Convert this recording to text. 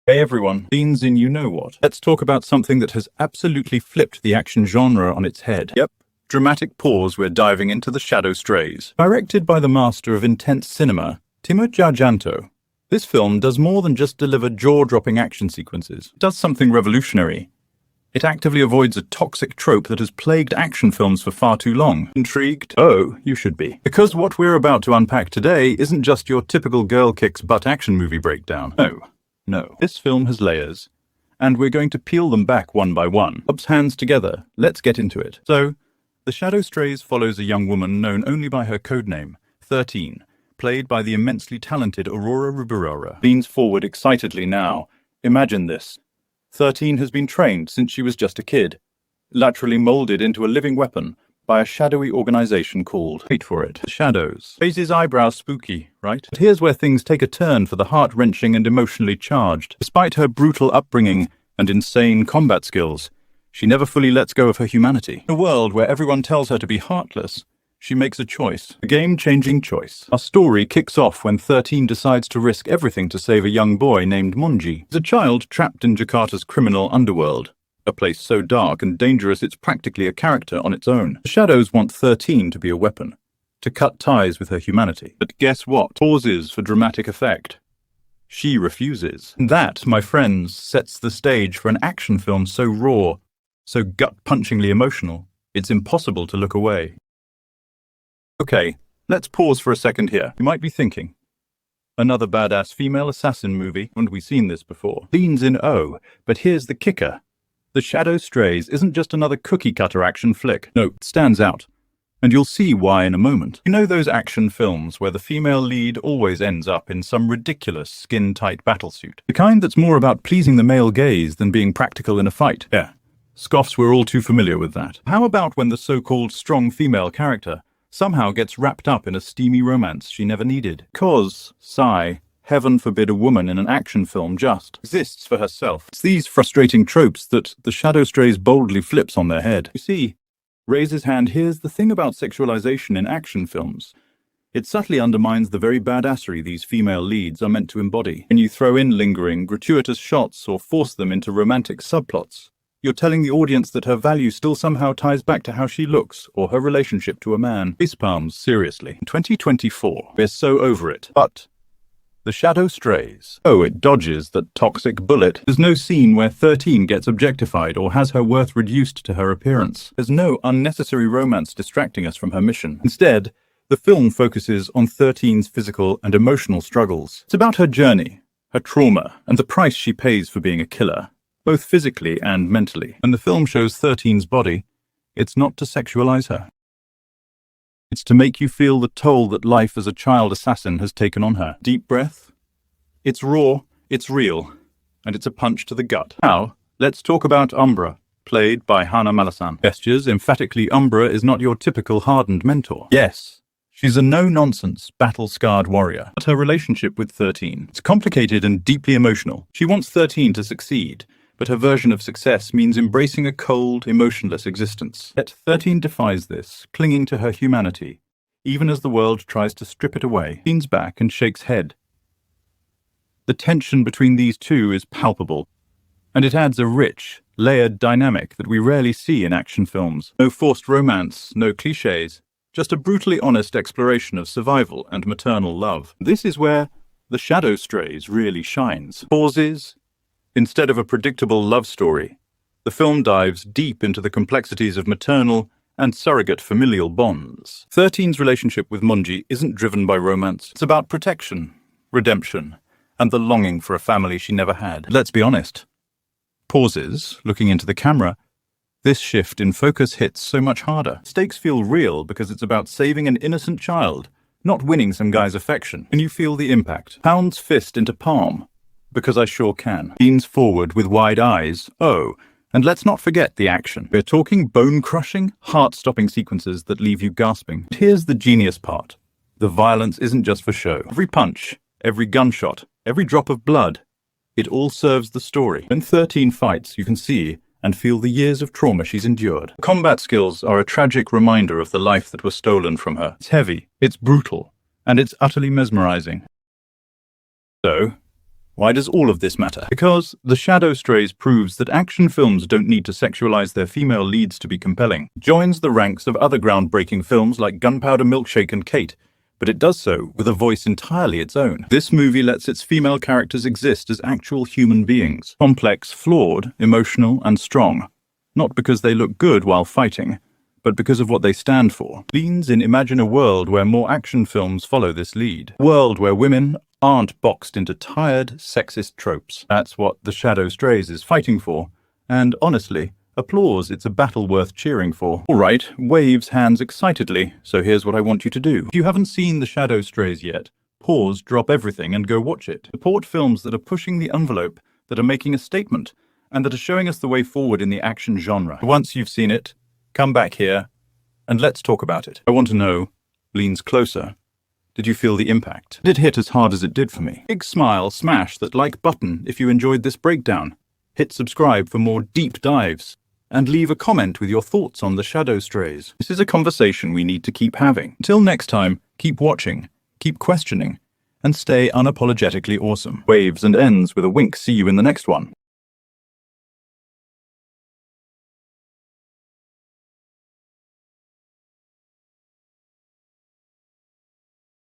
Hey everyone, Beans in you know what. Let's talk about something that has absolutely flipped the action genre on its head. Yep, dramatic pause, we're diving into The Shadow Strays. Directed by the master of intense cinema, Timo Tjahjanto, this film does more than just deliver jaw-dropping action sequences. It does something revolutionary. It actively avoids a toxic trope that has plagued action films for far too long. Intrigued? Oh, you should be. Because what we're about to unpack today isn't just your typical girl kicks butt action movie breakdown. No. This film has layers, and we're going to peel them back one by one. Clubs hands together, let's get into it. So, The Shadow Strays follows a young woman known only by her codename, 13, played by the immensely talented Aurora Ribero. Leans forward excitedly now. Imagine this. 13 has been trained since she was just a kid, laterally molded into a living weapon by a shadowy organization called, wait for it, The Shadows. Raises eyebrows spooky, right? But here's where things take a turn for the heart-wrenching and emotionally charged. Despite her brutal upbringing and insane combat skills, she never fully lets go of her humanity. In a world where everyone tells her to be heartless, she makes a choice, a game-changing choice. Our story kicks off when 13 decides to risk everything to save a young boy named Monji. He's a child trapped in Jakarta's criminal underworld, a place so dark and dangerous it's practically a character on its own. The Shadows want 13 to be a weapon, to cut ties with her humanity. But guess what? Pauses for dramatic effect. She refuses. And that, my friends, sets the stage for an action film so raw, so gut-punchingly emotional, it's impossible to look away. Okay, let's pause for a second here. You might be thinking, another badass female assassin movie, haven't we seen this before? Leans in but here's the kicker. The Shadow Strays isn't just another cookie-cutter action flick. No, it stands out. And you'll see why in a moment. You know those action films where the female lead always ends up in some ridiculous skin-tight battlesuit? The kind that's more about pleasing the male gaze than being practical in a fight. Yeah, scoffs, we're all too familiar with that. How about when the so-called strong female character somehow gets wrapped up in a steamy romance she never needed? Because, sigh, heaven forbid a woman in an action film just exists for herself. It's these frustrating tropes that The Shadow Strays boldly flips on their head. You see, raises hand, here's the thing about sexualization in action films. It subtly undermines the very badassery these female leads are meant to embody. When you throw in lingering, gratuitous shots or force them into romantic subplots, you're telling the audience that her value still somehow ties back to how she looks or her relationship to a man. Facepalms, seriously. In 2024, we're so over it. But The Shadow Strays. Oh, it dodges that toxic bullet. There's no scene where 13 gets objectified or has her worth reduced to her appearance. There's no unnecessary romance distracting us from her mission. Instead, the film focuses on 13's physical and emotional struggles. It's about her journey, her trauma, and the price she pays for being a killer, both physically and mentally. When the film shows 13's body, it's not to sexualize her. It's to make you feel the toll that life as a child assassin has taken on her. Deep breath. It's raw, it's real, and it's a punch to the gut. Now, let's talk about Umbra, played by Hana Malasan. Gestures, emphatically, Umbra is not your typical hardened mentor. Yes, she's a no-nonsense, battle-scarred warrior. But her relationship with 13, it's complicated and deeply emotional. She wants 13 to succeed, but her version of success means embracing a cold, emotionless existence. Yet 13 defies this, clinging to her humanity, even as the world tries to strip it away. Leans back and shakes head. The tension between these two is palpable, and it adds a rich, layered dynamic that we rarely see in action films. No forced romance, no cliches, just a brutally honest exploration of survival and maternal love. This is where The Shadow Strays really shines. Pauses. Instead of a predictable love story, the film dives deep into the complexities of maternal and surrogate familial bonds. 13's relationship with Monji isn't driven by romance. It's about protection, redemption, and the longing for a family she never had. Let's be honest. Pauses, looking into the camera, this shift in focus hits so much harder. Stakes feel real because it's about saving an innocent child, not winning some guy's affection. And you feel the impact. Pounds fist into palm. Because I sure can. Leans forward with wide eyes. Oh, and let's not forget the action. We're talking bone-crushing, heart-stopping sequences that leave you gasping. But here's the genius part. The violence isn't just for show. Every punch, every gunshot, every drop of blood, it all serves the story. When 13 fights, you can see and feel the years of trauma she's endured. Combat skills are a tragic reminder of the life that was stolen from her. It's heavy, it's brutal, and it's utterly mesmerizing. So, Why does all of this matter? Because The Shadow Strays proves that action films don't need to sexualize their female leads to be compelling. It joins the ranks of other groundbreaking films like Gunpowder Milkshake and Kate, but it does so with a voice entirely its own. This movie lets its female characters exist as actual human beings, complex, flawed, emotional, and strong. Not because they look good while fighting, but because of what they stand for. Leans in imagine a world where more action films follow this lead. A world where women aren't boxed into tired, sexist tropes. That's what The Shadow Strays is fighting for, and honestly, applause, it's a battle worth cheering for. Alright, waves hands excitedly, so here's what I want you to do. If you haven't seen The Shadow Strays yet, pause, drop everything, and go watch it. Support films that are pushing the envelope, that are making a statement, and that are showing us the way forward in the action genre. Once you've seen it, come back here, and let's talk about it. I want to know, leans closer, did you feel the impact? Did it hit as hard as it did for me? Big smile, smash that like button if you enjoyed this breakdown. Hit subscribe for more deep dives. And leave a comment with your thoughts on The Shadow Strays. This is a conversation we need to keep having. Until next time, keep watching, keep questioning, and stay unapologetically awesome. Waves and ends with a wink. See you in the next one.